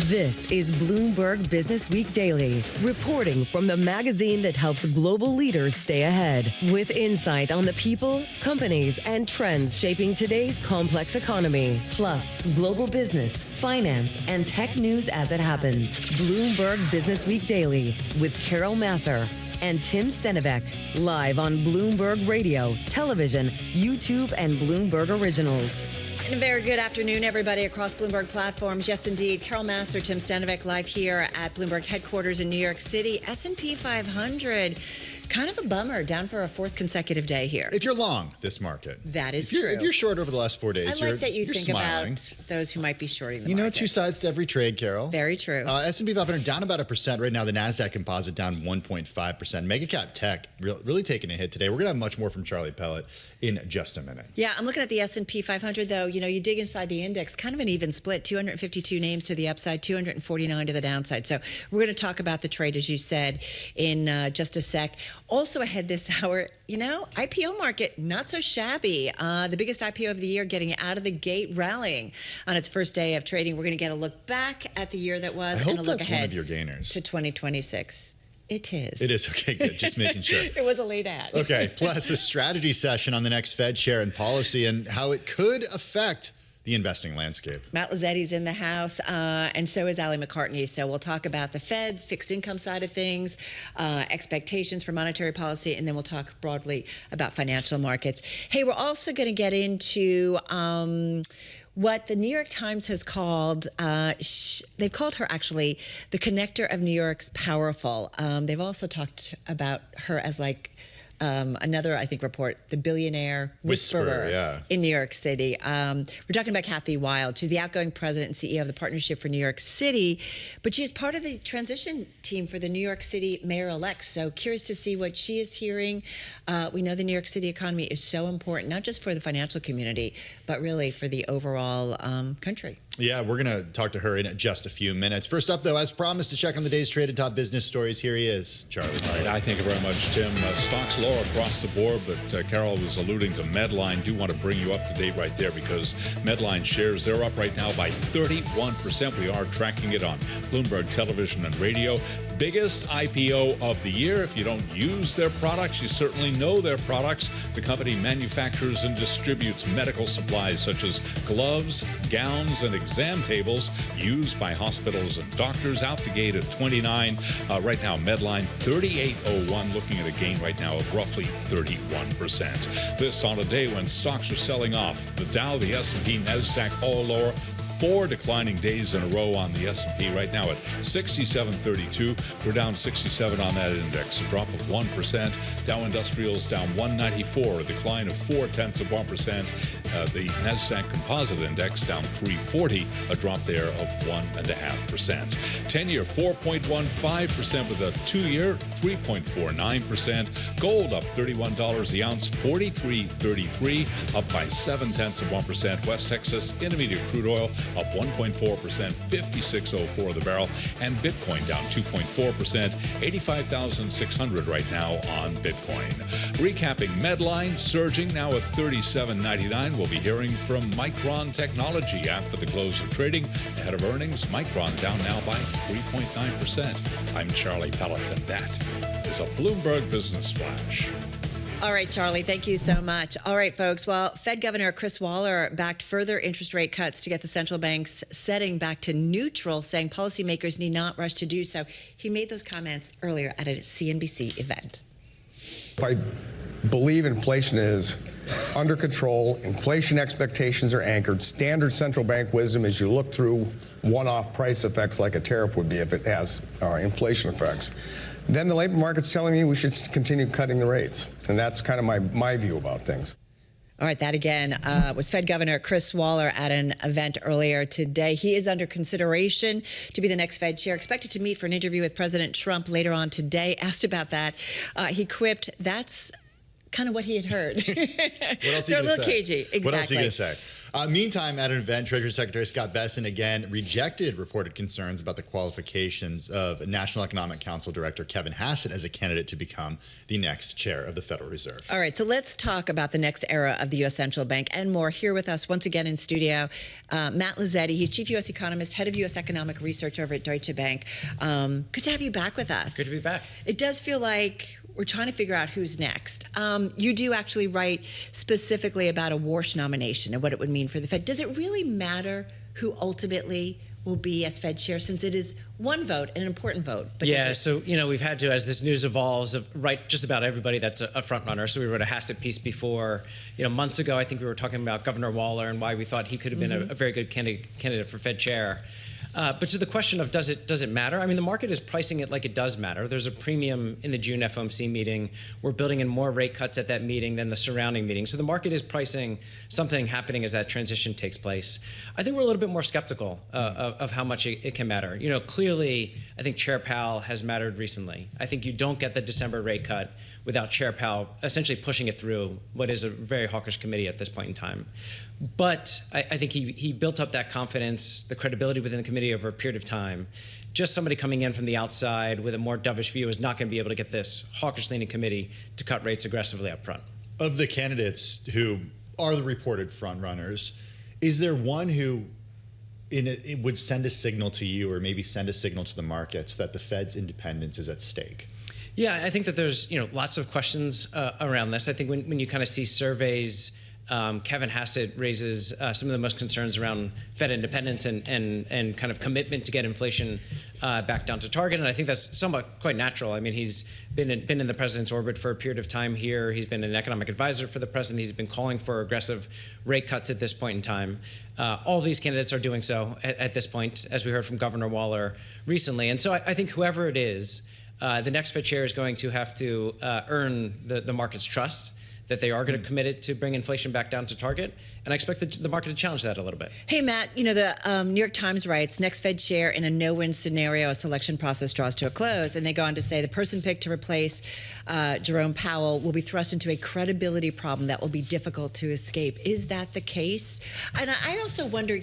This is Bloomberg Businessweek Daily, reporting from the magazine that helps global leaders stay ahead, with insight on the people, companies, and trends shaping today's complex economy, plus global business, finance, and tech news as it happens. Bloomberg Businessweek Daily with Massar and Tim Stenovec, live on Bloomberg Radio, television, YouTube, and Bloomberg Originals. And a very good afternoon, everybody across Bloomberg platforms. Yes, indeed. Massar, Tim Stenovec, live here at Bloomberg headquarters in New York City. S&P 500, kind of a bummer, down for a fourth consecutive day here. If you're long this market. That is true. If you're short over the last 4 days, I like that you think smiling about those who might be shorting the market. You know, two sides to every trade, Carol. Very true. S&P 500 down about 1% right now. The Nasdaq Composite down 1.5%. Mega cap tech really taking a hit today. We're going to have much more from Charlie Pellet in just a minute. Yeah, I'm looking at the S&P 500, though. You know, you dig inside the index, kind of an even split, 252 names to the upside, 249 to the downside. So we're going to talk about the trade, as you said, in just a sec. Also ahead this hour, you know, IPO market, not so shabby. The biggest IPO of the year getting out of the gate, rallying on its first day of trading. We're going to get a look back at the year that was and a look ahead one of your gainers to 2026. It is. It is. Okay, good. Just making sure. It was a lead ad. Okay. Plus a strategy session on the next Fed chair and policy and how it could affect the investing landscape. Matt Luzzetti's in the house, and so is Alli McCartney. So we'll talk about the Fed, fixed income side of things, expectations for monetary policy, and then we'll talk broadly about financial markets. Hey, we're also going to get into what the New York Times has called, they've called her actually the connector of New York's powerful. They've also talked about her as like another, I think, report, the billionaire whisperer in New York City. We're talking about Wylde. She's the outgoing president and CEO of the Partnership for New York City, but she's part of the transition team for the New York City mayor-elect. So curious to see what she is hearing. We know the New York City economy is so important, not just for the financial community, but really for the overall country. Yeah, we're going to talk to her in just a few minutes. First up, though, as promised, to check on the day's trade and top business stories, here he is, Charlie. All right, I thank you very much, Tim. Stocks lower across the board, but Carol was alluding to Medline. Do want to bring you up to date right there because Medline shares, they're up right now by 31%. We are tracking it on Bloomberg Television and Radio. Biggest IPO of the year. If you don't use their products, you certainly know their products. The company manufactures and distributes medical supplies such as gloves, gowns, and exam tables used by hospitals and doctors. Out the gate at 29. Right now, Medline 38.01, looking at a gain right now of roughly 31%. This on a day when stocks are selling off. The Dow, the S&P, NASDAQ all lower. 4 declining days in a row on the S&P right now at 67.32. We're down 67 on that index, a drop of 1%. Dow Industrials down 194, a decline of 0.4%. The NASDAQ Composite Index down 340, a drop there of 1.5%. 10-year 4.15% with a 2-year 3.49%. Gold up $31 the ounce, 43.33, up by 0.7%. West Texas Intermediate crude oil up 1.4%, 56.04 the barrel, and Bitcoin down 2.4%, 85,600 right now on Bitcoin. Recapping Medline, surging now at 37.99. We'll be hearing from Micron Technology after the close of trading. Ahead of earnings, Micron down now by 3.9%. I'm Charlie Pellet, and that is a Bloomberg Business Flash. All right, Charlie, thank you so much. All right, folks. Well, Fed Governor Chris Wylde backed further interest rate cuts to get the central bank's setting back to neutral, saying policymakers need not rush to do so. He made those comments earlier at a CNBC event. I believe inflation is under control. Inflation expectations are anchored. Standard central bank wisdom is you look through one-off price effects like a tariff would be if it has inflation effects. Then the labor market's telling me we should continue cutting the rates. And that's kind of my view about things. All right, that again was Fed Governor Chris Wylde at an event earlier today. He is under consideration to be the next Fed chair, expected to meet for an interview with President Trump later on today. Asked about that, he quipped, "That's kind of what he had heard. What else They're a little say? cagey. Exactly. What else are you going to say? Meantime, at an event, Treasury Secretary Scott Bessent again rejected reported concerns about the qualifications of National Economic Council Director Kevin Hassett as a candidate to become the next chair of the Federal Reserve. All right, so let's talk about the next era of the U.S. Central Bank and more. Here with us once again in studio, Matt Luzzetti. He's Chief U.S. Economist, Head of U.S. Economic Research over at Deutsche Bank. Good to have you back with us. Good to be back. It does feel like we're trying to figure out who's next. You do actually write specifically about a Warsh nomination and what it would mean for the Fed. Does it really matter who ultimately will be as Fed chair, since it is one vote, an important vote? But yeah, so we've had to, as this news evolves, write just about everybody that's a front runner. So we wrote a Hassett piece before. Months ago, I think we were talking about Governor Waller and why we thought he could have been a very good candidate for Fed chair. But to the question of does it matter? I mean, the market is pricing it like it does matter. There's a premium in the June FOMC meeting. We're building in more rate cuts at that meeting than the surrounding meeting. So the market is pricing something happening as that transition takes place. I think we're a little bit more skeptical of how much it can matter. Clearly, I think Chair Powell has mattered recently. I think you don't get the December rate cut without Chair Powell essentially pushing it through what is a very hawkish committee at this point in time. But I think he built up that confidence, the credibility within the committee over a period of time. Just somebody coming in from the outside with a more dovish view is not going to be able to get this hawkish-leaning committee to cut rates aggressively up front. Of the candidates who are the reported front runners, is there one who it would send a signal to you, or maybe send a signal to the markets, that the Fed's independence is at stake? Yeah, I think that there's lots of questions around this. I think when you kind of see surveys, Kevin Hassett raises some of the most concerns around Fed independence and kind of commitment to get inflation back down to target. And I think that's somewhat quite natural. I mean, he's been in the president's orbit for a period of time here. He's been an economic advisor for the president. He's been calling for aggressive rate cuts at this point in time. All these candidates are doing so at this point, as we heard from Governor Waller recently. And so I think whoever it is, the next Fed chair is going to have to earn the market's trust that they are going to commit it to bring inflation back down to target. And I expect the market to challenge that a little bit. Hey, Matt, the New York Times writes, next Fed chair in a no-win scenario, a selection process draws to a close. And they go on to say the person picked to replace Jerome Powell will be thrust into a credibility problem that will be difficult to escape. Is that the case? And I also wonder,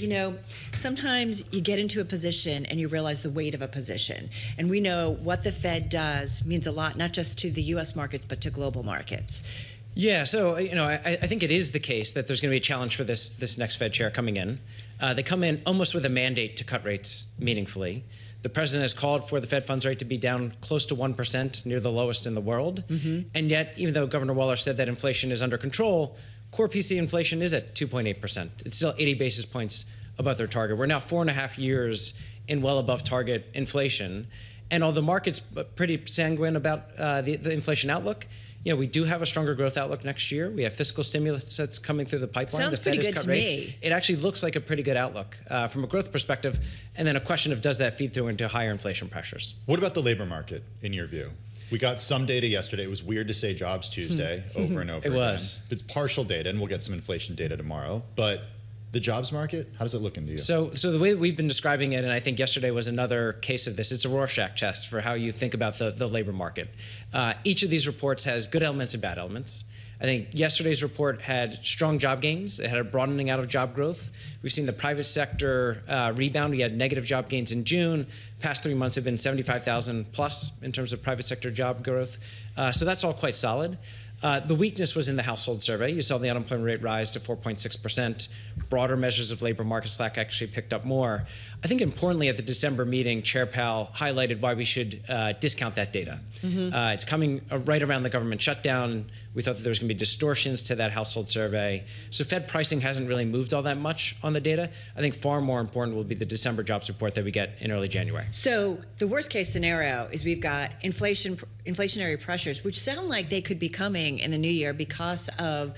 sometimes you get into a position and you realize the weight of a position. And we know what the Fed does means a lot, not just to the U.S. markets, but to global markets. Yeah, so I think it is the case that there's going to be a challenge for this next Fed chair coming in. They come in almost with a mandate to cut rates meaningfully. The president has called for the Fed funds rate to be down close to 1%, near the lowest in the world. Mm-hmm. And yet, even though Governor Waller said that inflation is under control, core PCE inflation is at 2.8%. It's still 80 basis points above their target. We're now 4.5 years in well above target inflation. And although the market's pretty sanguine about the inflation outlook, we do have a stronger growth outlook next year. We have fiscal stimulus that's coming through the pipeline. Sounds pretty good to me. It actually looks like a pretty good outlook from a growth perspective. And then a question of, does that feed through into higher inflation pressures? What about the labor market, in your view? We got some data yesterday. It was weird to say Jobs Tuesday over and over again. It was. It's partial data, and we'll get some inflation data tomorrow. But the jobs market, how does it look into you? So the way we've been describing it, and I think yesterday was another case of this, it's a Rorschach test for how you think about the labor market. Each of these reports has good elements and bad elements. I think yesterday's report had strong job gains. It had a broadening out of job growth. We've seen the private sector rebound. We had negative job gains in June. Past 3 months have been 75,000 plus in terms of private sector job growth. So that's all quite solid. The weakness was in the household survey. You saw the unemployment rate rise to 4.6%. Broader measures of labor market slack actually picked up more. I think importantly at the December meeting, Chair Powell highlighted why we should discount that data. Mm-hmm. It's coming right around the government shutdown. We thought that there was going to be distortions to that household survey. So Fed pricing hasn't really moved all that much on the data. I think far more important will be the December jobs report that we get in early January. So the worst case scenario is we've got inflationary pressures, which sound like they could be coming in the new year because of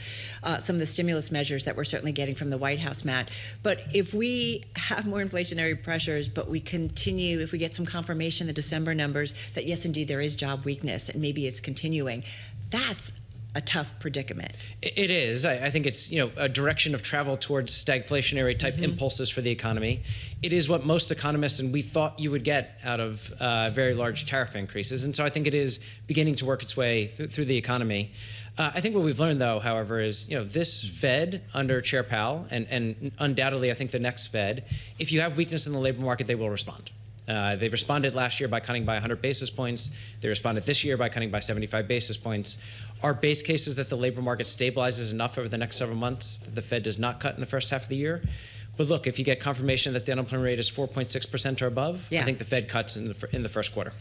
some of the stimulus measures that we're certainly getting from the White House, Matt. But if we have more inflationary pressures, but we continue, if we get some confirmation in the December numbers that yes, indeed, there is job weakness and maybe it's continuing, that's a tough predicament. It is. I think it's a direction of travel towards stagflationary type impulses for the economy. It is what most economists and we thought you would get out of very large tariff increases, and so I think it is beginning to work its way through the economy. I think what we've learned, though, however, is this Fed under Chair Powell, and undoubtedly I think the next Fed, if you have weakness in the labor market, they will respond. They responded last year by cutting by 100 basis points. They responded this year by cutting by 75 basis points. Our base case is that the labor market stabilizes enough over the next several months that the Fed does not cut in the first half of the year. But look, if you get confirmation that the unemployment rate is 4.6% or above, I think the Fed cuts in the first quarter.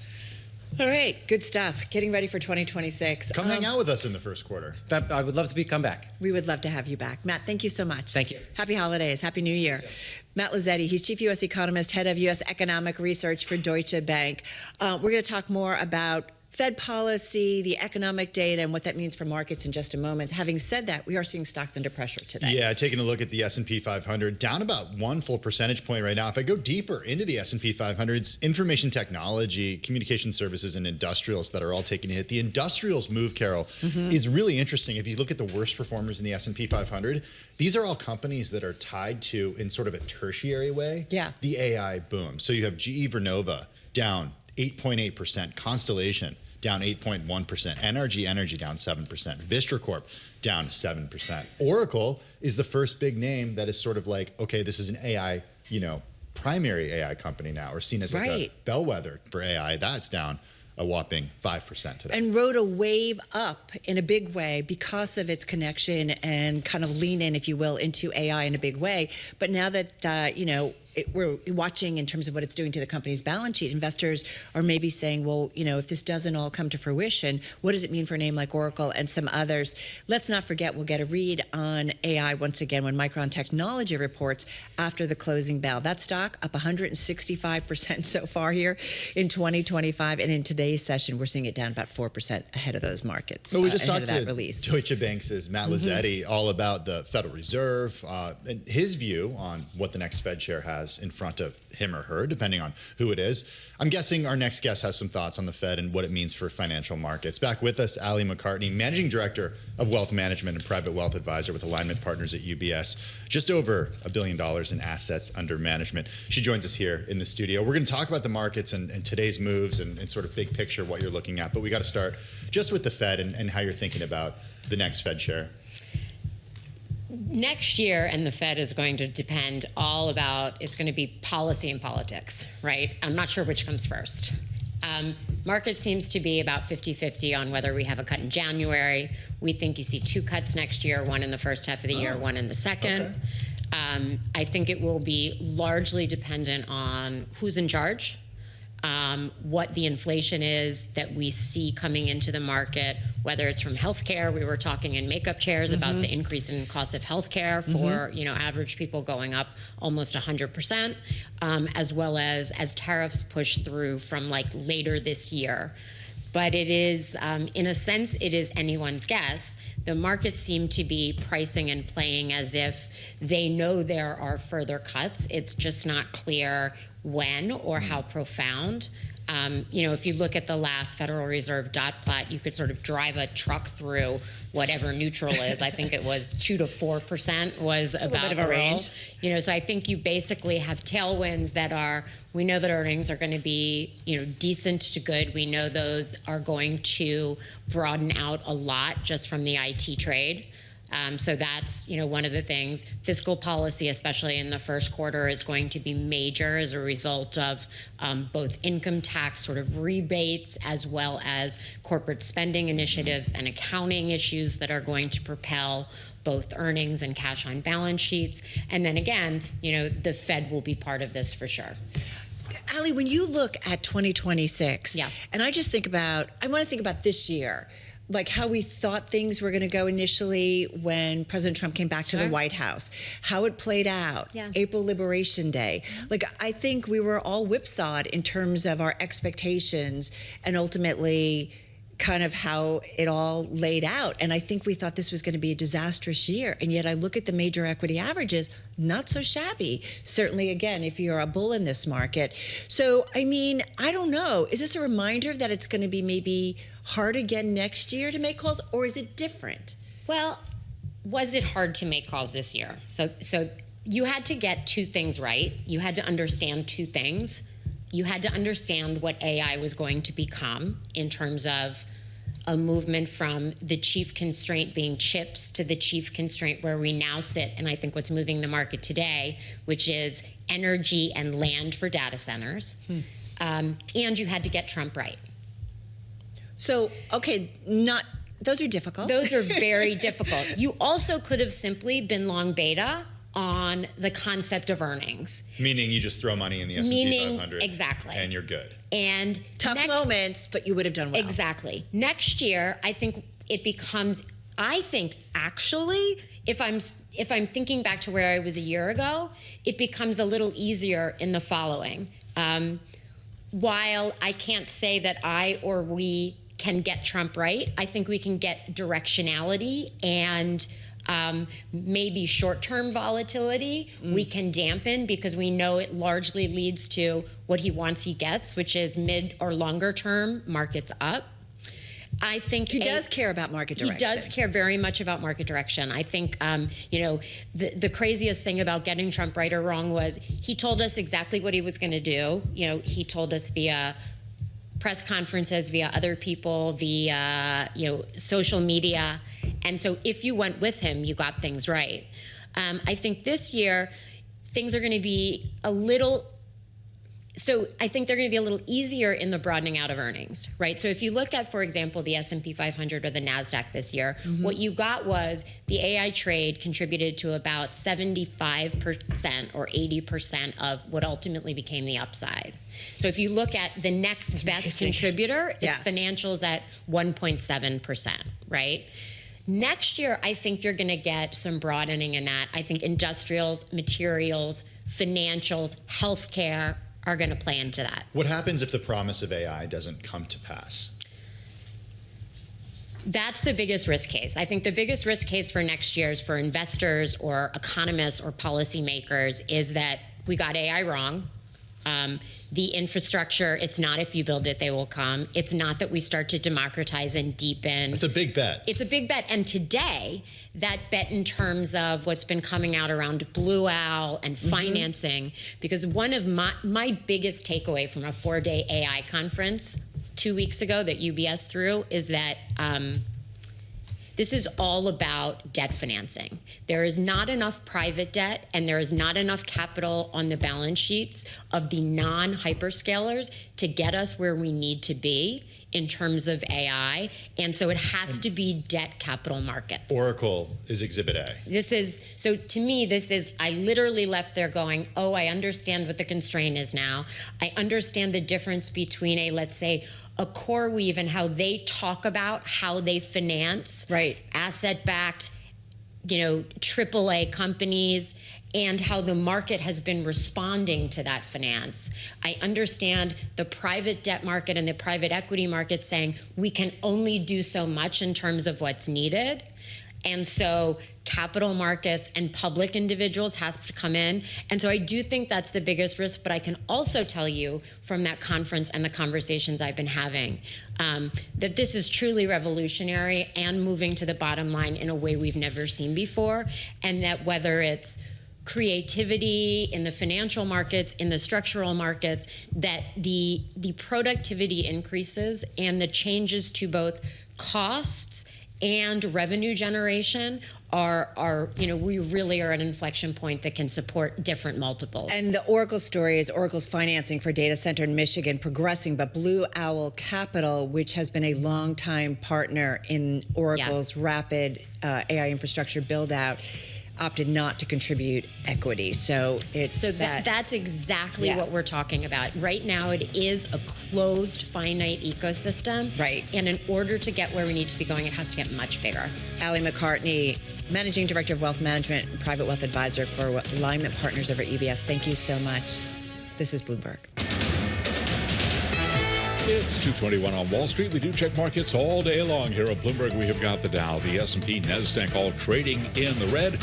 All right, good stuff. Getting ready for 2026. Come hang out with us in the first quarter. I would love to come back. We would love to have you back. Matt, thank you so much. Thank you. Happy holidays. Happy New Year. Matt Luzzetti, he's Chief U.S. Economist, Head of U.S. Economic Research for Deutsche Bank. We're going to talk more about Fed policy, the economic data, and what that means for markets in just a moment. Having said that, we are seeing stocks under pressure today. Yeah, taking a look at the S&P 500, down about 1 full percentage point right now. If I go deeper into the S&P 500, it's information technology, communication services, and industrials that are all taking a hit. The industrials move, Carol, is really interesting. If you look at the worst performers in the S&P 500, these are all companies that are tied to, in sort of a tertiary way, the AI boom. So you have GE Vernova down 8.8%, Constellation down 8.1%, NRG Energy down 7%, Vistra Corp down 7%. Oracle is the first big name that is sort of like, okay, this is an AI, primary AI company now, or seen as like a bellwether for AI. That's down a whopping 5% today. And rode a wave up in a big way because of its connection and kind of lean in, if you will, into AI in a big way. But now that, we're watching in terms of what it's doing to the company's balance sheet, investors are maybe saying, well, if this doesn't all come to fruition, what does it mean for a name like Oracle and some others? Let's not forget, we'll get a read on AI once again when Micron Technology reports after the closing bell. That stock up 165% so far here in 2025. And in today's session, we're seeing it down about 4% ahead of those markets. Well, we just ahead talked of that to release. Deutsche Bank's Matt Luzzetti all about the Federal Reserve and his view on what the next Fed chair has in front of him or her, depending on who it is. I'm guessing our next guest has some thoughts on the Fed and what it means for financial markets. Back with us, Alli McCartney, Managing Director of Wealth Management and Private Wealth Advisor with Alignment Partners at UBS. Just over $1 billion in assets under management. She joins us here in the studio. We're going to talk about the markets and today's moves and sort of big picture what you're looking at. But we got to start just with the Fed and how you're thinking about the next Fed chair. Next year, and the Fed is going to depend all about, it's going to be policy and politics, right? I'm not sure which comes first. Market seems to be about 50-50 on whether we have a cut in January. We think you see 2 cuts next year, one in the first half of the year, one in the second. Okay. I think it will be largely dependent on who's in charge, what the inflation is that we see coming into the market, whether it's from healthcare. We were talking in makeup chairs about the increase in cost of healthcare for average people going up almost 100%, as well as tariffs push through from like later this year. But it is, in a sense, it is anyone's guess. The markets seem to be pricing and playing as if they know there are further cuts. It's just not clear when or how profound. If you look at the last Federal Reserve dot plot, you could sort of drive a truck through whatever neutral is. I think it was 2 to 4% was about a little bit of a range. So I think you basically have tailwinds that are, we know that earnings are going to be, decent to good. We know those are going to broaden out a lot just from the IT trade. So that's, one of the things. Fiscal policy, especially in the first quarter, is going to be major as a result of both income tax sort of rebates as well as corporate spending initiatives and accounting issues that are going to propel both earnings and cash on balance sheets. And then again, the Fed will be part of this for sure. Alli, when you look at 2026, and I want to think about this year, like how we thought things were going to go initially when President Trump came back to the White House, how it played out, April Liberation Day. Like, I think we were all whipsawed in terms of our expectations, and ultimately kind of how it all laid out. And I think we thought this was going to be a disastrous year. And yet I look at the major equity averages, not so shabby. Certainly, again, if you're a bull in this market. So, I mean, I don't know. Is this a reminder that it's going to be maybe hard again next year to make calls, or is it different? Well, was it hard to make calls this year? So you had to get two things right. You had to understand two things. You had to understand what AI was going to become in terms of a movement from the chief constraint being chips to the chief constraint where we now sit, and I think what's moving the market today, which is energy and land for data centers. And you had to get Trump right. So, okay, those are difficult. Those are very difficult. You also could have simply been long beta on the concept of earnings. Meaning you just throw money in the S&P 500. Exactly. And you're good. And tough moments, but you would have done well. Exactly. Next year, I think it becomes, actually, if I'm thinking back to where I was a year ago, it becomes a little easier in the following. While I can't say that I or we can get Trump right, I think we can get directionality and maybe short-term volatility we can dampen, because we know it largely leads to what he wants he gets, which is mid or longer term markets up. I think he does care about market direction. He does care very much about market direction. I think, the craziest thing about getting Trump right or wrong was he told us exactly what he was going to do. He told us via press conferences, via other people, via social media, and so if you went with him, you got things right. I think this year things are going to be a little. So I think they're going to be a little easier in the broadening out of earnings, right? So if you look at, for example, the S&P 500 or the NASDAQ this year, what you got was the AI trade contributed to about 75% or 80% of what ultimately became the upside. So if you look at the next best contributor, it's financials at 1.7%, right? Next year, I think you're going to get some broadening in that. I think industrials, materials, financials, healthcare are going to play into that. What happens if the promise of AI doesn't come to pass? That's the biggest risk case. I think the biggest risk case for next year is for investors or economists or policymakers is that we got AI wrong. The infrastructure, it's not if you build it, they will come. It's not that we start to democratize and deepen. It's a big bet. It's a big bet. And today, that bet in terms of what's been coming out around Blue Owl and financing, because one of my biggest takeaway from a 4-day AI conference 2 weeks ago that UBS threw is that this is all about debt financing. There is not enough private debt and there is not enough capital on the balance sheets of the non-hyperscalers to get us where we need to be in terms of AI. And so it has to be debt capital markets. Oracle is Exhibit A. So to me, I literally left there going, oh, I understand what the constraint is now. I understand the difference between let's say, a CoreWeave and how they talk about how they finance asset-backed, AAA companies and how the market has been responding to that finance. I understand the private debt market and the private equity market saying we can only do so much in terms of what's needed. And so capital markets and public individuals have to come in. And so I do think that's the biggest risk. But I can also tell you from that conference and the conversations I've been having that this is truly revolutionary and moving to the bottom line in a way we've never seen before. And that whether it's creativity in the financial markets, in the structural markets, that the productivity increases and the changes to both costs and revenue generation are we really are at an inflection point that can support different multiples. And the Oracle story is Oracle's financing for data center in Michigan progressing, but Blue Owl Capital, which has been a longtime partner in Oracle's rapid AI infrastructure build out, opted not to contribute equity. So that's exactly what we're talking about. Right now, it is a closed, finite ecosystem. Right. And in order to get where we need to be going, it has to get much bigger. Alli McCartney, Managing Director of Wealth Management and Private Wealth Advisor for Alignment Partners over at UBS. Thank you so much. This is Bloomberg. It's 2:21 on Wall Street. We do check markets all day long here at Bloomberg. We have got the Dow, the S&P, NASDAQ all trading in the red.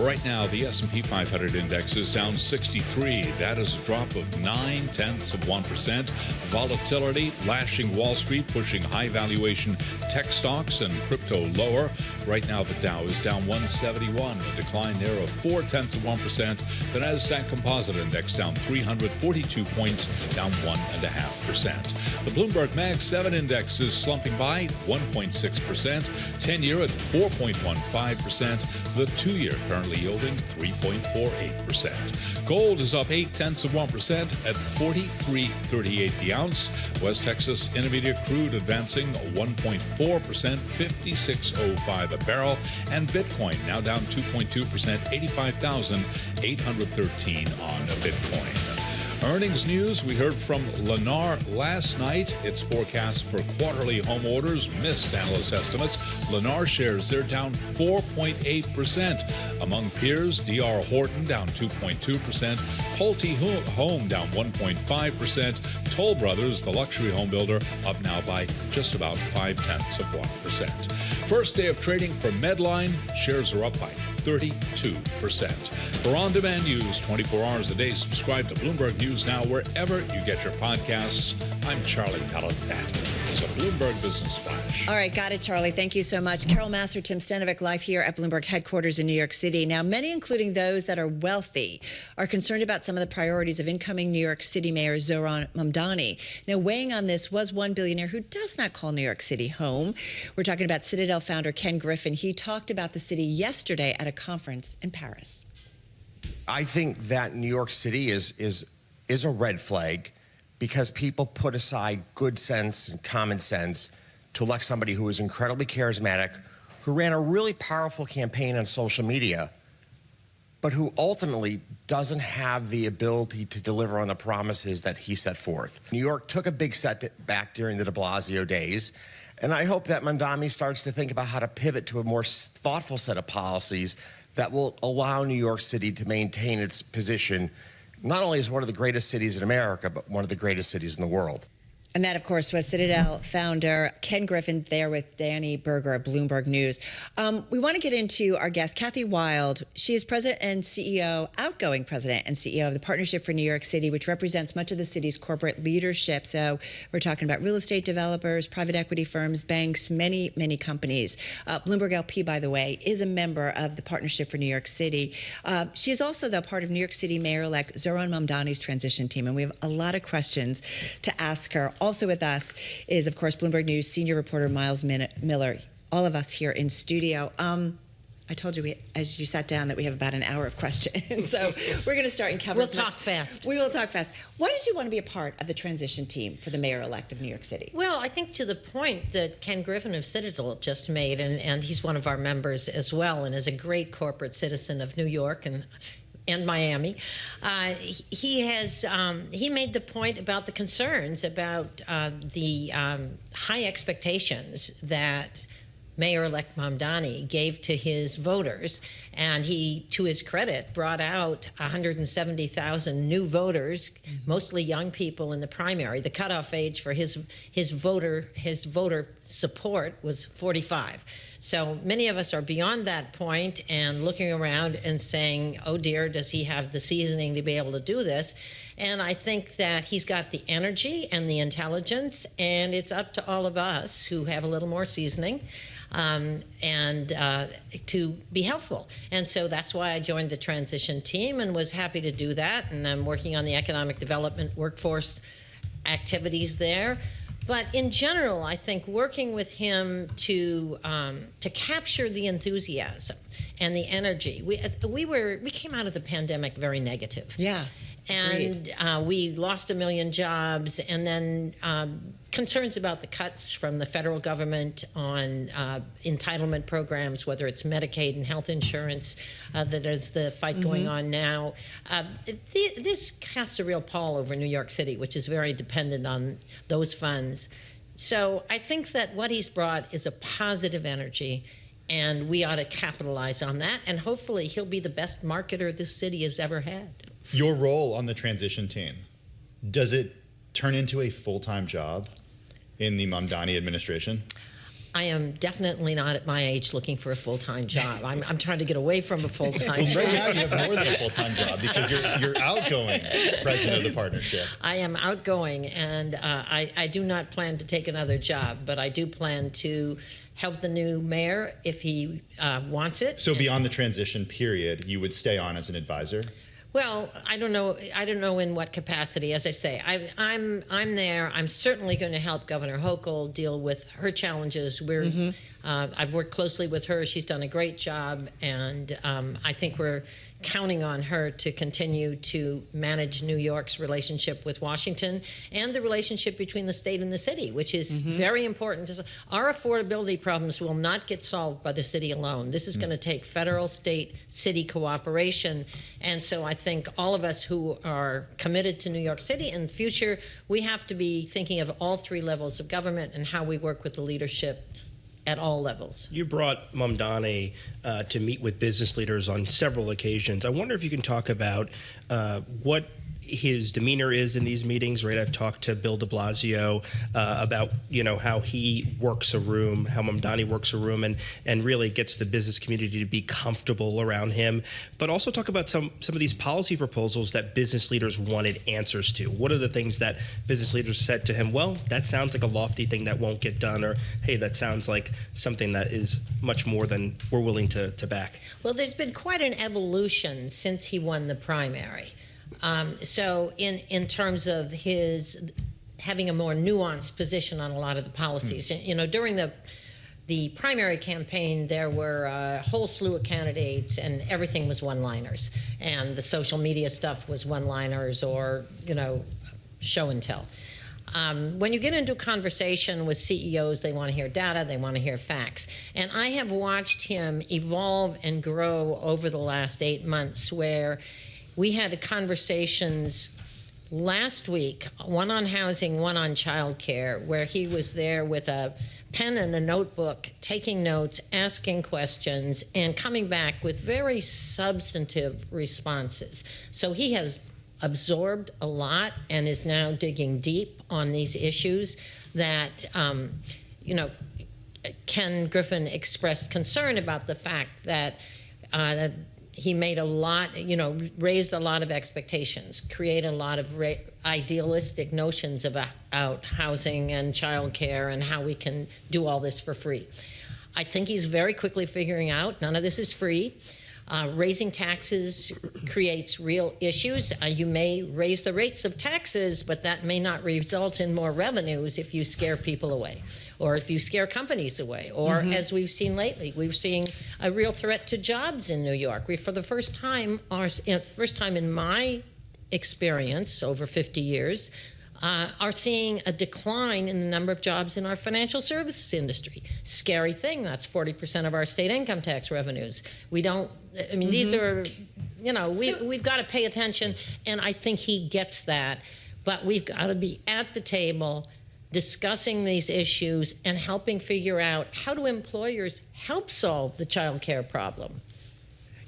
Right now, the S&P 500 index is down 63. That is a drop of 0.9%. Volatility lashing Wall Street, pushing high valuation tech stocks and crypto lower. Right now, the Dow is down 171, a decline there of 0.4%. The NASDAQ Composite Index down 342 points, down 1.5%. The Bloomberg Mag 7 Index is slumping by 1.6%, 10-year at 4.15%, the 2-year currently yielding 3.48%. Gold is up 0.8% at $43.38 the ounce. West Texas Intermediate crude advancing 1.4%, $56.05 a barrel, and Bitcoin now down 2.2%, 85,813 on a Bitcoin. Earnings news, we heard from Lennar last night. Its forecast for quarterly home orders missed analyst estimates. Lennar shares, they're down 4.8%. Among peers, D.R. Horton down 2.2%. Pulte Home down 1.5%. Toll Brothers, the luxury home builder, up now by just about 0.5%. First day of trading for Medline, shares are up by 32%. For on-demand news 24 hours a day, subscribe to Bloomberg News Now wherever you get your podcasts. I'm Charlie Pellet. That is a Bloomberg Business Flash. All right, got it, Charlie. Thank you so much. Massar, Tim Stenovec live here at Bloomberg headquarters in New York City. Now, many, including those that are wealthy, are concerned about some of the priorities of incoming New York City Mayor Zohran Mamdani. Now, weighing on this was one billionaire who does not call New York City home. We're talking about Citadel founder Ken Griffin. He talked about the city yesterday at a conference in Paris. I think that New York City is a red flag because people put aside good sense and common sense to elect somebody who is incredibly charismatic, who ran a really powerful campaign on social media, but who ultimately doesn't have the ability to deliver on the promises that he set forth. New York took a big setback during the de Blasio days, and I hope that Mamdani starts to think about how to pivot to a more thoughtful set of policies that will allow New York City to maintain its position not only as one of the greatest cities in America, but one of the greatest cities in the world. And that, of course, was Citadel founder Ken Griffin there with Danny Berger of Bloomberg News. We want to get into our guest, Kathy Wylde. She is president and CEO, outgoing president and CEO of the Partnership for New York City, which represents much of the city's corporate leadership. So we're talking about real estate developers, private equity firms, banks, many, many companies. Bloomberg LP, by the way, is a member of the Partnership for New York City. She is also, though, part of New York City Mayor-elect Zohran Mamdani's transition team, and we have a lot of questions to ask her. Also with us is, of course, Bloomberg News senior reporter Myles Miller. All of us here in studio. I told you, as you sat down, that we have about an hour of questions. So we're going to start and cover. We'll talk fast. We will talk fast. Why did you want to be a part of the transition team for the mayor-elect of New York City? Well, I think to the point that Ken Griffin of Citadel just made, and he's one of our members as well, and is a great corporate citizen of New York and Miami. He made the point about the concerns about the high expectations that Mayor-elect Mamdani gave to his voters, and he, to his credit, brought out 170,000 new voters, mostly young people in the primary. The cutoff age for his voter support was 45. So many of us are beyond that point and looking around and saying, oh dear, does he have the seasoning to be able to do this? And I think that he's got the energy and the intelligence, and it's up to all of us who have a little more seasoning to be helpful. And so that's why I joined the transition team and was happy to do that. And I'm working on the economic development workforce activities there. But in general, I think working with him to capture the enthusiasm and the energy. We came out of the pandemic very negative. Yeah. And we lost 1 million jobs, and then concerns about the cuts from the federal government on entitlement programs, whether it's Medicaid and health insurance, that is the fight going on now. This casts a real pall over New York City, which is very dependent on those funds. So I think that what he's brought is a positive energy, and we ought to capitalize on that, and hopefully he'll be the best marketer this city has ever had. Your role on the transition team, does it turn into a full-time job? in the Mamdani administration? I am definitely not at my age looking for a full-time job. I'm trying to get away from a full-time job. Right now you have more than a full-time job because you're outgoing president of the partnership. I am outgoing, and I do not plan to take another job, but I do plan to help the new mayor if he wants it. So beyond the transition period, you would stay on as an advisor? Well, I don't know in what capacity. As I say, I'm there. I'm certainly going to help Governor Hochul deal with her challenges. I've worked closely with her. She's done a great job, and I think we're counting on her to continue to manage New York's relationship with Washington and the relationship between the state and the city, which is very important. Our affordability problems will not get solved by the city alone. This is going to take federal, state, city cooperation. And so I think all of us who are committed to New York City in the future, we have to be thinking of all three levels of government and how we work with the leadership at all levels. You brought Mamdani to meet with business leaders on several occasions. I wonder if you can talk about what his demeanor is in these meetings, right? I've talked to Bill de Blasio about, how he works a room, how Mamdani works a room, and really gets the business community to be comfortable around him. But also talk about some of these policy proposals that business leaders wanted answers to. What are the things that business leaders said to him? Well, that sounds like a lofty thing that won't get done, or hey, that sounds like something that is much more than we're willing to back. Well, there's been quite an evolution since he won the primary. So in terms of his having a more nuanced position on a lot of the policies, during the primary campaign, there were a whole slew of candidates, and everything was one-liners, and the social media stuff was one-liners or show and tell. When you get into a conversation with CEOs, they want to hear data, they want to hear facts. And I have watched him evolve and grow over the last 8 months, where we had conversations last week, one on housing, one on childcare, where he was there with a pen and a notebook, taking notes, asking questions, and coming back with very substantive responses. So he has absorbed a lot and is now digging deep on these issues that, Ken Griffin expressed concern about the fact that he made a lot, raised a lot of expectations, created a lot of idealistic notions about housing and childcare and how we can do all this for free. I think he's very quickly figuring out none of this is free. Raising taxes creates real issues. You may raise the rates of taxes, but that may not result in more revenues if you scare people away, or if you scare companies away, or as we've seen lately, we're seeing a real threat to jobs in New York. We, for the first time in my experience over 50 years, are seeing a decline in the number of jobs in our financial services industry. Scary thing, that's 40% of our state income tax revenues. These are, we've got to pay attention, and I think he gets that. But we've got to be at the table discussing these issues and helping figure out how do employers help solve the child care problem.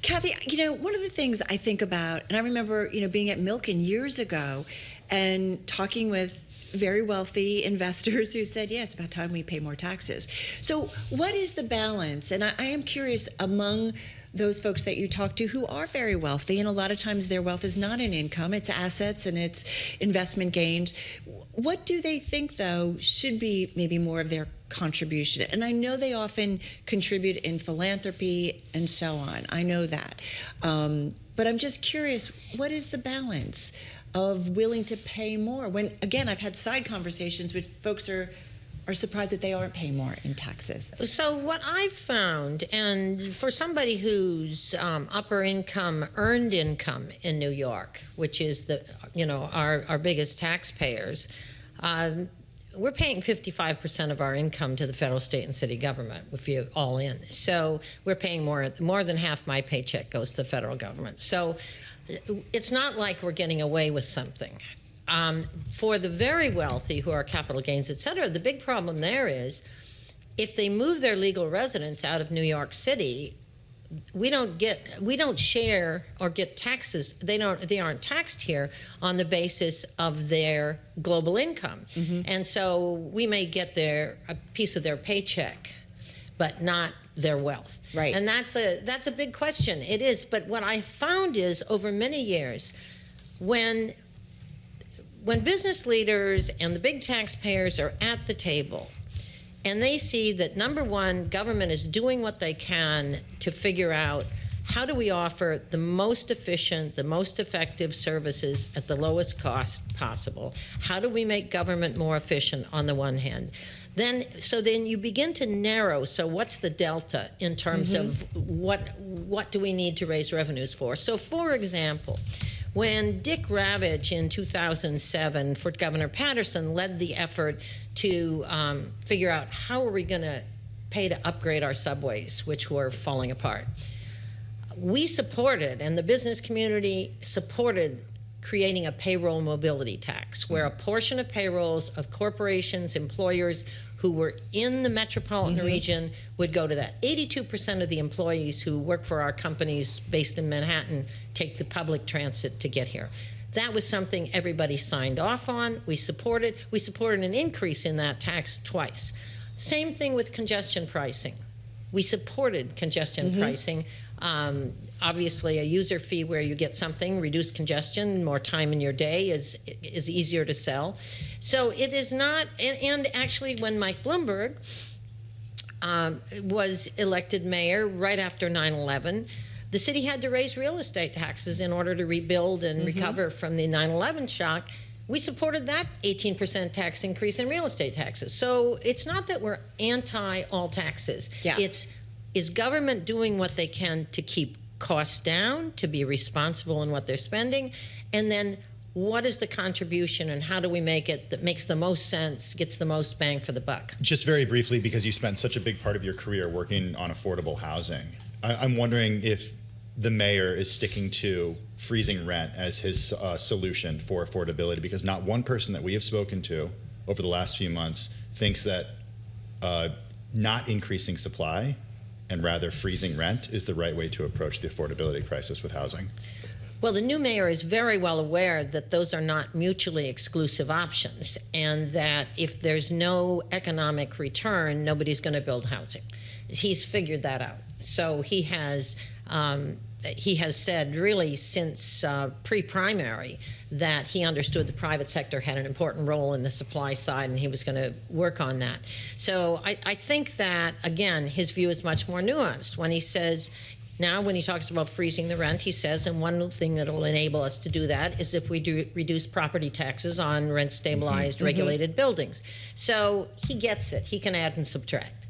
Kathy, one of the things I think about, and I remember, being at Milken years ago and talking with very wealthy investors who said, yeah, it's about time we pay more taxes. So what is the balance? And I am curious, among those folks that you talk to who are very wealthy, and a lot of times their wealth is not in income, it's assets and it's investment gains. What do they think, though, should be maybe more of their contribution? And I know they often contribute in philanthropy and so on. I know that. But I'm just curious, what is the balance of willing to pay more? When, again, I've had side conversations with folks who are surprised that they aren't paying more in taxes. So what I've found, and for somebody who's upper income, earned income in New York, which is our biggest taxpayers, we're paying 55% of our income to the federal, state, and city government, if you all in. So we're paying more than half my paycheck goes to the federal government. So it's not like we're getting away with something. For the very wealthy who are capital gains, et cetera, the big problem there is if they move their legal residence out of New York City, we don't share or get taxes. They aren't taxed here on the basis of their global income, and so we may get a piece of their paycheck, but not their wealth. Right. And that's a big question. It is. But what I found is over many years, when business leaders and the big taxpayers are at the table, and they see that, number one, government is doing what they can to figure out how do we offer the most efficient, the most effective services at the lowest cost possible? How do we make government more efficient on the one hand? Then you begin to narrow. So what's the delta in terms of what do we need to raise revenues for? So, for example, when Dick Ravitch in 2007 for Governor Patterson led the effort to figure out how are we going to pay to upgrade our subways, which were falling apart, we supported, and the business community supported, creating a payroll mobility tax, where a portion of payrolls of corporations, employers who were in the metropolitan region would go to that. 82% of the employees who work for our companies based in Manhattan take the public transit to get here. That was something everybody signed off on. We supported an increase in that tax twice. Same thing with congestion pricing. We supported congestion pricing. Obviously, a user fee where you get something, reduced congestion, more time in your day is easier to sell. So it is not, and actually when Mike Bloomberg was elected mayor right after 9/11, the city had to raise real estate taxes in order to rebuild and recover from the 9/11 shock. We supported that 18% tax increase in real estate taxes. So it's not that we're anti all taxes. Yeah. Is government doing what they can to keep costs down, to be responsible in what they're spending, and then what is the contribution and how do we make it that makes the most sense, gets the most bang for the buck? Just very briefly, because you spent such a big part of your career working on affordable housing, I'm wondering if the mayor is sticking to freezing rent as his solution for affordability, because not one person that we have spoken to over the last few months thinks that not increasing supply and rather freezing rent is the right way to approach the affordability crisis with housing. Well, the new mayor is very well aware that those are not mutually exclusive options, and that if there's no economic return, nobody's going to build housing. He's figured that out. So he has said really since pre-primary that he understood the private sector had an important role in the supply side and he was going to work on that. So I think that, again, his view is much more nuanced. When he says, now when he talks about freezing the rent, he says, and one thing that will enable us to do that is if we do reduce property taxes on rent-stabilized, regulated buildings. So he gets it. He can add and subtract.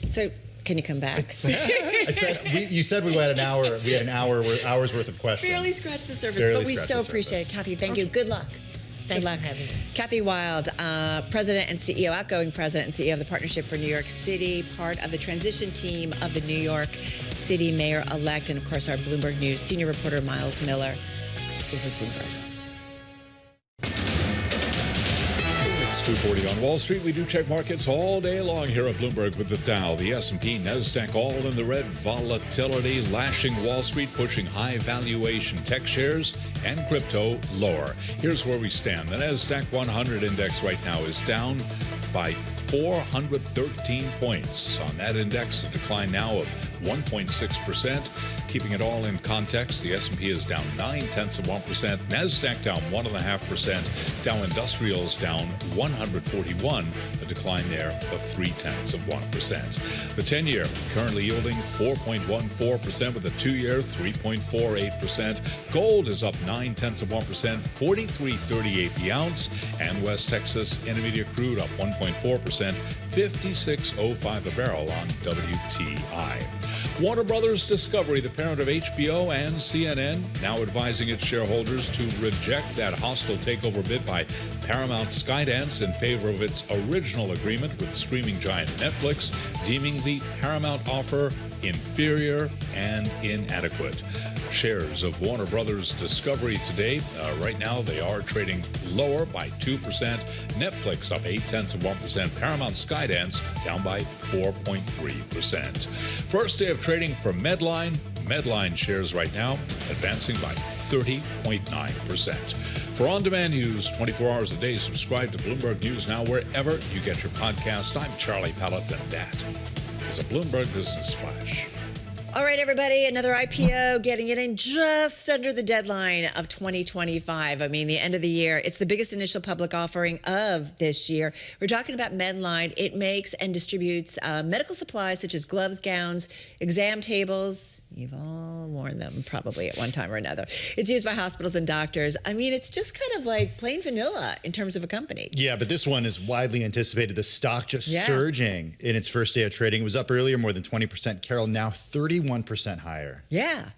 So can you come back? You said we had an hour. We had hour's worth of questions. Barely scratched the surface, but we so appreciate it. Kathy, thank you. Good luck. Thanks Good luck. for having me. Kathy Wylde, President and CEO, outgoing President and CEO of the Partnership for New York City, part of the transition team of the New York City Mayor-elect, and of course our Bloomberg News senior reporter, Myles Miller. This is Bloomberg. 2:40 on Wall Street. We do check markets all day long here at Bloomberg with the Dow, the S&P, NASDAQ all in the red. Volatility lashing Wall Street, pushing high valuation tech shares and crypto lower. Here's where we stand. The NASDAQ 100 index right now is down by 413 points. On that index, a decline now of 1.6%. Keeping it all in context, the S&P is down 0.9%, NASDAQ down 1.5%, Dow Industrials down 141, a decline there of 0.3%. The 10-year currently yielding 4.14%, with the 2-year 3.48%. Gold is up 0.9%, $43.38 the ounce, and West Texas Intermediate crude up 1.4%, $56.05 a barrel on WTI. Warner Brothers Discovery, the parent of HBO and CNN, now advising its shareholders to reject that hostile takeover bid by Paramount Skydance in favor of its original agreement with streaming giant Netflix, deeming the Paramount offer inferior and inadequate. Shares of Warner Brothers Discovery today, right now they are trading lower by 2%. Netflix up 0.8%. Paramount Skydance down by 4.3%. First day of trading for Medline. Medline shares right now advancing by 30.9%. For on-demand news 24 hours a day, subscribe to Bloomberg News Now wherever you get your podcast. I'm Charlie Pallett, and that is a Bloomberg Business Flash. All right, everybody, another IPO getting it in just under the deadline of 2025. I mean, the end of the year. It's the biggest initial public offering of this year. We're talking about Medline. It makes and distributes medical supplies such as gloves, gowns, exam tables. You've all worn them probably at one time or another. It's used by hospitals and doctors. I mean, it's just kind of like plain vanilla in terms of a company. Yeah, but this one is widely anticipated. The stock just surging in its first day of trading. It was up earlier more than 20%. Carol, now 31% higher. Yeah.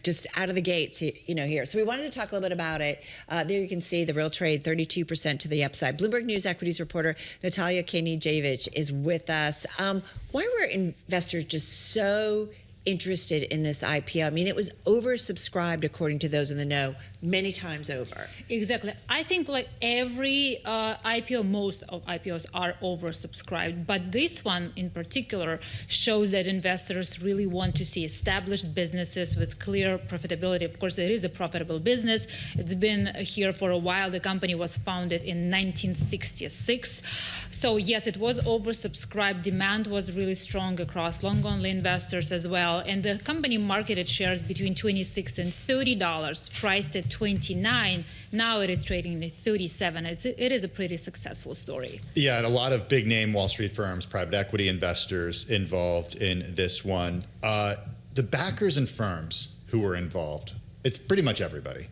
Just out of the gates, here. So we wanted to talk a little bit about it. There you can see the real trade, 32% to the upside. Bloomberg News equities reporter Natalia Kniazhevich is with us. Why were investors just so interested in this IPO? I mean, it was oversubscribed, according to those in the know, many times over. Exactly. I think like every IPO, most of IPOs are oversubscribed, but this one in particular shows that investors really want to see established businesses with clear profitability. Of course, it is a profitable business. It's been here for a while. The company was founded in 1966. So yes, it was oversubscribed. Demand was really strong across long-only investors as well. And the company marketed shares between $26 and $30, priced at $29. Now it is trading at $37. It is a pretty successful story. Yeah, and a lot of big name Wall Street firms, private equity investors involved in this one. The backers and firms who were involved, it's pretty much everybody.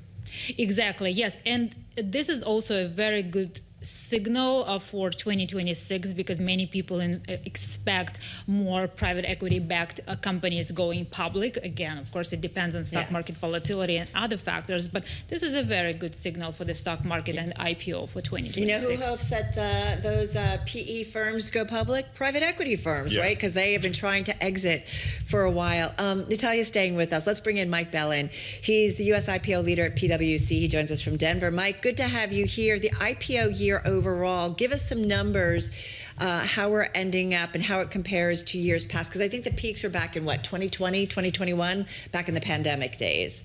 Exactly, yes. And this is also a very good signal for 2026 because many people expect more private equity-backed companies going public. Again, of course, it depends on stock market volatility and other factors, but this is a very good signal for the stock market and IPO for 2026. You know who hopes that those PE firms go public? Private equity firms, right? Because they have been trying to exit for a while. Natalia's staying with us. Let's bring in Mike Bellin. He's the U.S. IPO leader at PwC. He joins us from Denver. Mike, good to have you here. The IPO year overall, give us some numbers, how we're ending up and how it compares to years past, because I think the peaks were back in 2020, 2021, back in the pandemic days.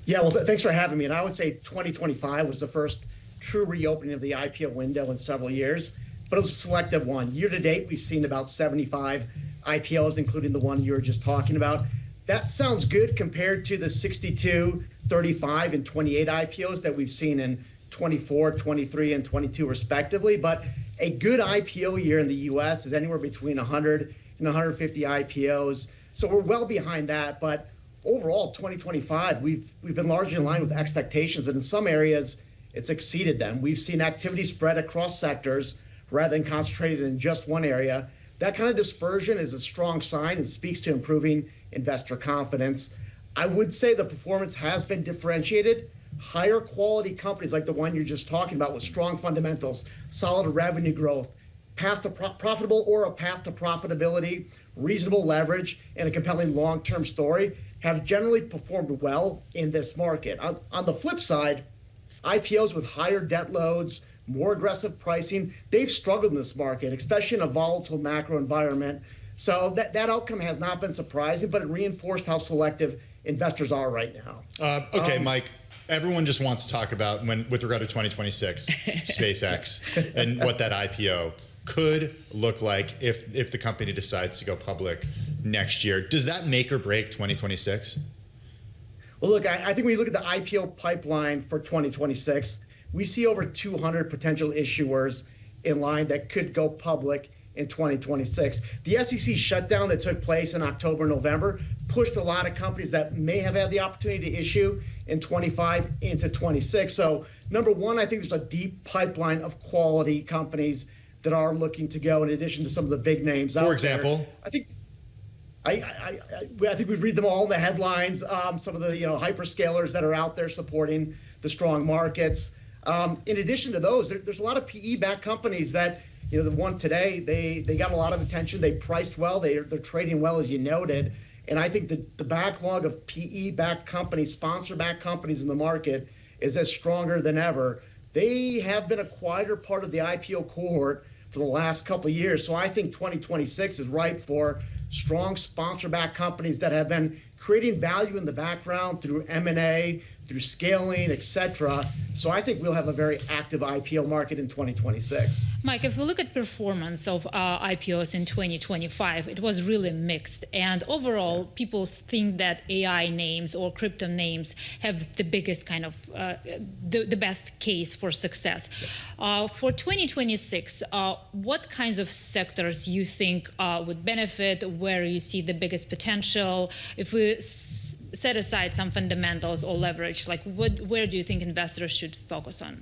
Yeah, well, thanks for having me. And I would say 2025 was the first true reopening of the IPO window in several years, but it was a selective one. Year to date, we've seen about 75 IPOs, including the one you were just talking about. That sounds good compared to the 62, 35, and 28 IPOs that we've seen in 24, 23, and 22 respectively. But a good IPO year in the U.S. is anywhere between 100 and 150 IPOs. So we're well behind that. But overall, 2025, we've been largely in line with expectations. And in some areas, it's exceeded them. We've seen activity spread across sectors rather than concentrated in just one area. That kind of dispersion is a strong sign and speaks to improving investor confidence. I would say the performance has been differentiated. Higher quality companies like the one you're just talking about with strong fundamentals, solid revenue growth, path to profitable or a path to profitability, reasonable leverage, and a compelling long-term story have generally performed well in this market. On the flip side, IPOs with higher debt loads, more aggressive pricing, they've struggled in this market, especially in a volatile macro environment. So that outcome has not been surprising, but it reinforced how selective investors are right now. Okay, Mike. Everyone just wants to talk about, with regard to 2026, SpaceX, and what that IPO could look like if the company decides to go public next year. Does that make or break 2026? Well, look, I think when you look at the IPO pipeline for 2026, we see over 200 potential issuers in line that could go public in 2026. The SEC shutdown that took place in October, November pushed a lot of companies that may have had the opportunity to issue in 25 into 26. So number one, I think there's a deep pipeline of quality companies that are looking to go in addition to some of the big names out there. For example? I think we read them all in the headlines. Some of the hyperscalers that are out there supporting the strong markets. In addition to those, there's a lot of PE-backed companies that, the one today, they got a lot of attention. They priced well. They're trading well, as you noted. And I think the backlog of PE-backed companies, sponsor-backed companies in the market is as stronger than ever. They have been a quieter part of the IPO cohort for the last couple of years. So I think 2026 is ripe for strong sponsor-backed companies that have been creating value in the background through M&A, through scaling, et cetera. So I think we'll have a very active IPO market in 2026. Mike, if we look at performance of IPOs in 2025, it was really mixed. And overall, people think that AI names or crypto names have the biggest kind of, the best case for success. For 2026, what kinds of sectors you think would benefit, where you see the biggest potential? If we set aside some fundamentals or leverage, like where do you think investors should focus on?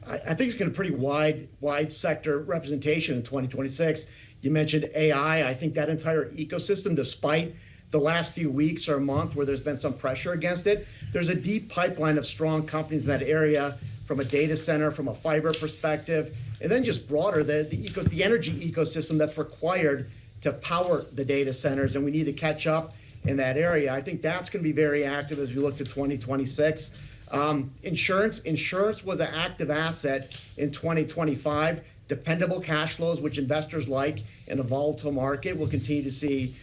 I think it's going to be pretty wide sector representation in 2026. You mentioned AI. I think that entire ecosystem, despite the last few weeks or month where there's been some pressure against it, there's a deep pipeline of strong companies in that area, from a data center, from a fiber perspective, and then just broader, the energy ecosystem that's required to power the data centers, and we need to catch up in that area. I think that's going to be very active as we look to 2026. Insurance was an active asset in 2025. Dependable cash flows, which investors like in a volatile market. We'll continue to see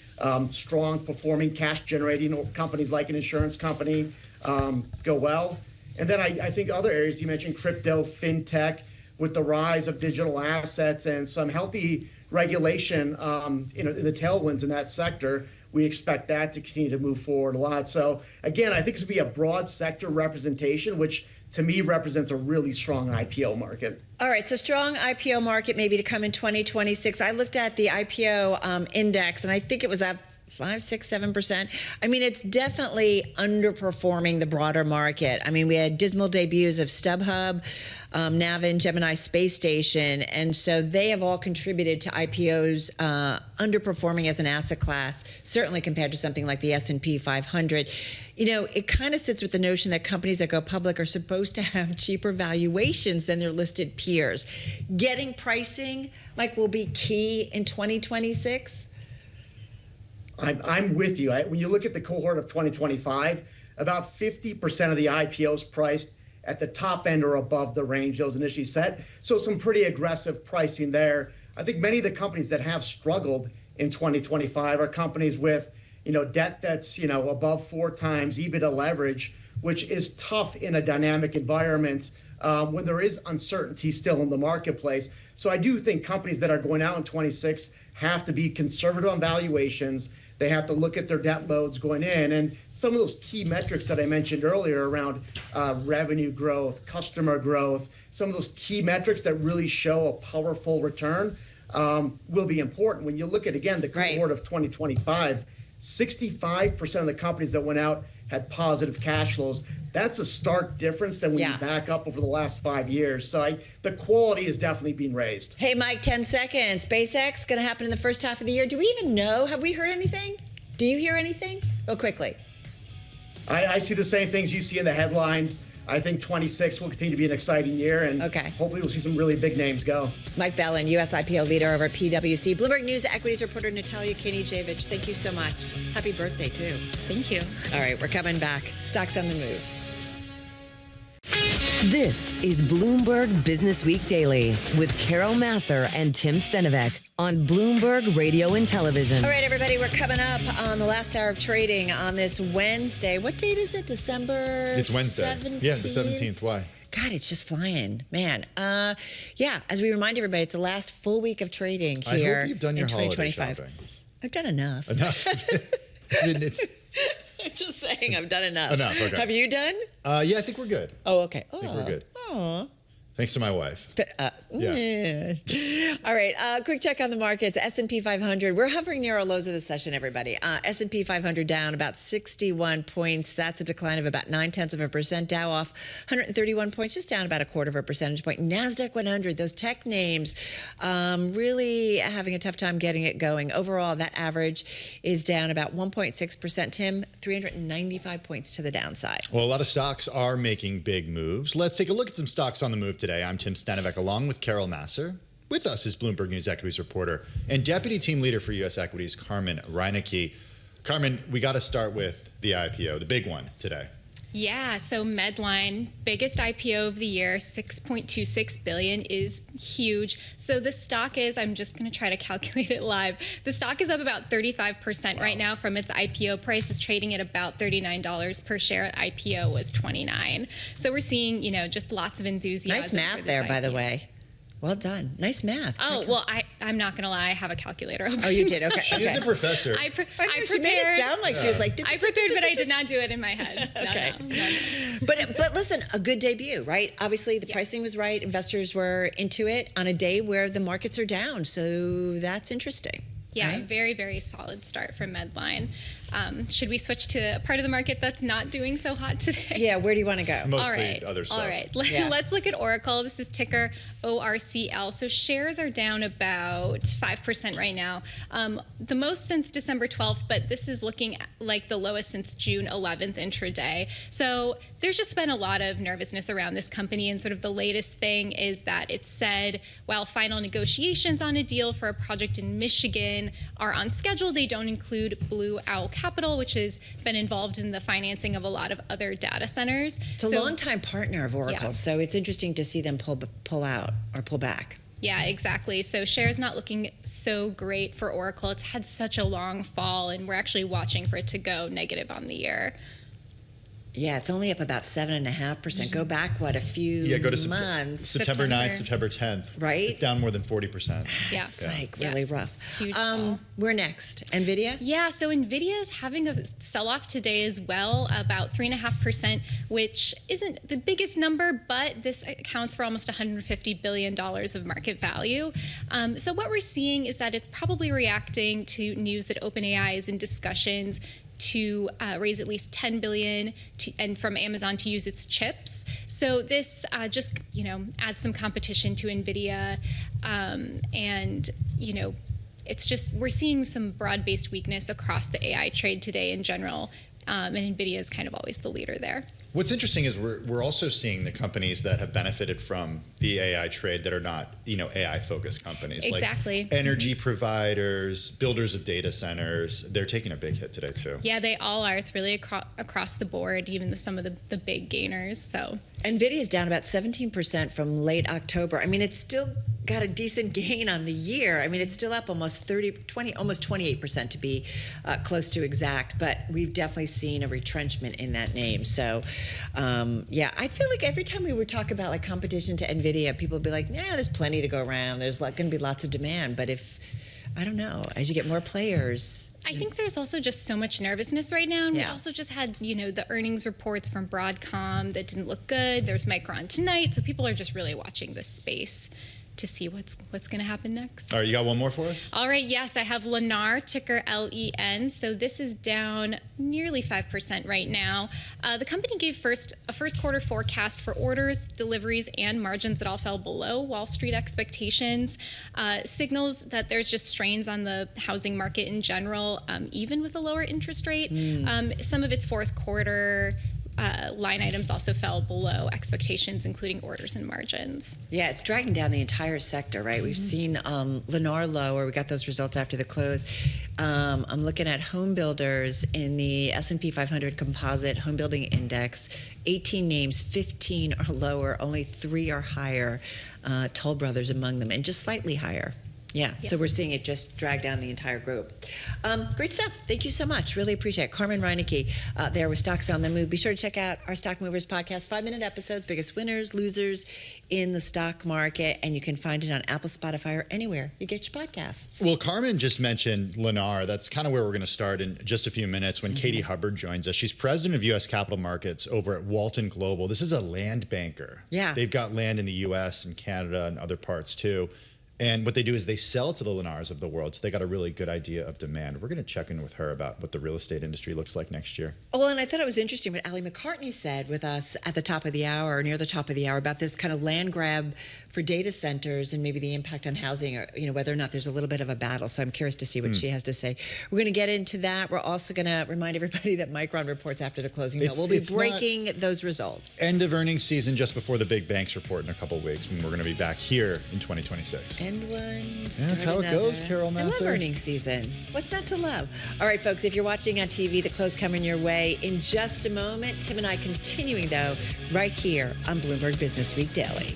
strong performing cash generating companies like an insurance company go well. And then I think other areas you mentioned, crypto, fintech, with the rise of digital assets and some healthy regulation, the tailwinds in that sector, we expect that to continue to move forward a lot. So again, I think it's going to be a broad sector representation, which to me represents a really strong IPO market. All right, so strong IPO market maybe to come in 2026. I looked at the IPO index, and I think it was up 5, 6, 7%. I mean, it's definitely underperforming the broader market. I mean, we had dismal debuts of StubHub, Navin, Gemini Space Station, and so they have all contributed to IPOs underperforming as an asset class, certainly compared to something like the S&P 500. You know, it kind of sits with the notion that companies that go public are supposed to have cheaper valuations than their listed peers. Getting pricing, Mike, will be key in 2026. I'm with you. When you look at the cohort of 2025, about 50% of the IPOs priced at the top end or above the range that was initially set. So some pretty aggressive pricing there. I think many of the companies that have struggled in 2025 are companies with, debt that's, above 4 times EBITDA leverage, which is tough in a dynamic environment when there is uncertainty still in the marketplace. So I do think companies that are going out in 26 have to be conservative on valuations. They have to look at their debt loads going in. And some of those key metrics that I mentioned earlier around revenue growth, customer growth, some of those key metrics that really show a powerful return will be important. When you look at, again, the cohort of 2025, 65% of the companies that went out had positive cash flows. That's a stark difference than when you back up over the last 5 years. So the quality is definitely being raised. Hey, Mike, 10 seconds. SpaceX going to happen in the first half of the year. Do we even know? Have we heard anything? Do you hear anything? Real quickly. I see the same things you see in the headlines. I think 26 will continue to be an exciting year, and hopefully we'll see some really big names go. Mike Bellin, U.S. IPO leader over at PwC. Bloomberg News equities reporter Natalia Kniazhevich, thank you so much. Happy birthday, too. Thank you. All right, we're coming back. Stocks on the move. This is Bloomberg Businessweek Daily with Carol Massar and Tim Stenovec on Bloomberg Radio and Television. All right, everybody, we're coming up on the last hour of trading on this Wednesday. What date is it? December It's Wednesday. 17th? Yeah, the 17th. Why? God, it's just flying, man. As we remind everybody, it's the last full week of trading here. I hope you've done your holiday 2025. shopping. I've done enough. I'm just saying, I've done enough. Enough, okay. Have you done? Yeah, I think we're good. Oh, okay. I think we're good. Oh. Thanks to my wife. Yeah. All right. Quick check on the markets. S&P 500. We're hovering near our lows of the session, everybody. S&P 500 down about 61 points. That's a decline of about 0.9%. Dow off 131 points, just down about 0.25 percentage point. NASDAQ 100. Those tech names really having a tough time getting it going. Overall, that average is down about 1.6%. Tim, 395 points to the downside. Well, a lot of stocks are making big moves. Let's take a look at some stocks on the move today. I'm Tim Stenovec along with Carol Massar. With us is Bloomberg News equities reporter and deputy team leader for U.S. equities, Carmen Reinicke. Carmen, we got to start with the IPO, the big one today. Yeah, so Medline, biggest IPO of the year, $6.26 billion, is huge. So the stock is, I'm just going to try to calculate it live. The stock is up about 35% right now from its IPO price. Is trading at about $39 per share. IPO was $29. So we're seeing, just lots of enthusiasm. Nice math there, by the way. Well done. Nice math. Oh, well, I'm not going to lie. I have a calculator open. Oh, you did? Okay. She is a professor. I prepared. She made it sound like she was like... I prepared, but I did not do it in my head. Okay. No. But listen, a good debut, right? Obviously, the pricing was right. Investors were into it on a day where the markets are down. So that's interesting. Yeah, right? very, very solid start from Medline. Should we switch to a part of the market that's not doing so hot today? Yeah, where do you want to go? It's mostly other stuff. All right. Yeah. Let's look at Oracle. This is ticker ORCL. So shares are down about 5% right now. The most since December 12th, but this is looking like the lowest since June 11th intraday. So there's just been a lot of nervousness around this company, and sort of the latest thing is that it said while final negotiations on a deal for a project in Michigan are on schedule, they don't include Blue Owl Capital, which has been involved in the financing of a lot of other data centers. It's a longtime partner of Oracle, so it's interesting to see them pull out or pull back. Yeah, exactly. So shares not looking so great for Oracle. It's had such a long fall, and we're actually watching for it to go negative on the year. Yeah, it's only up about 7.5%. Go back, a few months. September 9th, September 10th. Right? It's down more than 40%. Yeah. It's really rough. Huge fall. We're next. NVIDIA? Yeah, so NVIDIA is having a sell-off today as well, about 3.5%, which isn't the biggest number, but this accounts for almost $150 billion of market value. So what we're seeing is that it's probably reacting to news that OpenAI is in discussions to raise at least $10 billion and from Amazon to use its chips. So this just adds some competition to NVIDIA, and it's just we're seeing some broad-based weakness across the AI trade today in general, and NVIDIA is kind of always the leader there. What's interesting is we're also seeing the companies that have benefited from the AI trade that are not, AI-focused companies. Exactly. Like energy providers, builders of data centers. They're taking a big hit today, too. Yeah, they all are. It's really across the board, even some of the big gainers. So NVIDIA is down about 17% from late October. I mean, it's still got a decent gain on the year. I mean, it's still up almost 28% to be close to exact, but we've definitely seen a retrenchment in that name. So, I feel like every time we would talk about like competition to NVIDIA, people would be like, yeah, there's plenty to go around. There's going to be lots of demand. But I don't know, as you get more players. I think there's also just so much nervousness right now. And we also just had, the earnings reports from Broadcom that didn't look good. There's Micron tonight. So people are just really watching this space to see what's going to happen next. All right, you got one more for us? All right, yes, I have Lennar, ticker LEN. So this is down nearly 5% right now. The company gave a first quarter forecast for orders, deliveries, and margins that all fell below Wall Street expectations. Signals that there's just strains on the housing market in general, even with a lower interest rate. Some of its fourth quarter line items also fell below expectations, including orders and margins. Yeah, it's dragging down the entire sector, right? We've seen Lennar lower. We got those results after the close. I'm looking at home builders in the S&P 500 Composite Home Building Index. 18 names, 15 are lower, only 3 are higher. Toll Brothers among them, and just slightly higher. Yeah, so we're seeing it just drag down the entire group. Great stuff. Thank you so much. Really appreciate it. Carmen Reinicke there with Stocks on the Move. Be sure to check out our Stock Movers podcast, 5-minute episodes, biggest winners, losers in the stock market, and you can find it on Apple, Spotify, or anywhere you get your podcasts. Well, Carmen just mentioned Lennar. That's kind of where we're going to start in just a few minutes when Katie Hubbard joins us. She's president of U.S. Capital Markets over at Walton Global. This is a land banker. Yeah. They've got land in the U.S. and Canada and other parts, too. And what they do is they sell to the Lennars of the world, so they got a really good idea of demand. We're going to check in with her about what the real estate industry looks like next year. Well, and I thought it was interesting what Alli McCartney said with us at the top of the hour, or near the top of the hour, about this kind of land grab for data centers and maybe the impact on housing, or whether or not there's a little bit of a battle. So I'm curious to see what she has to say. We're going to get into that. We're also going to remind everybody that Micron reports after the closing. We'll be breaking those results. End of earnings season just before the big banks report in a couple of weeks, when we're going to be back here in 2026. End one. Yeah, that's how it goes, Carol I love Massar. earnings season. What's not to love? All right, folks, if you're watching on TV, the close coming your way in just a moment. Tim and I continuing, though, right here on Bloomberg Businessweek Daily.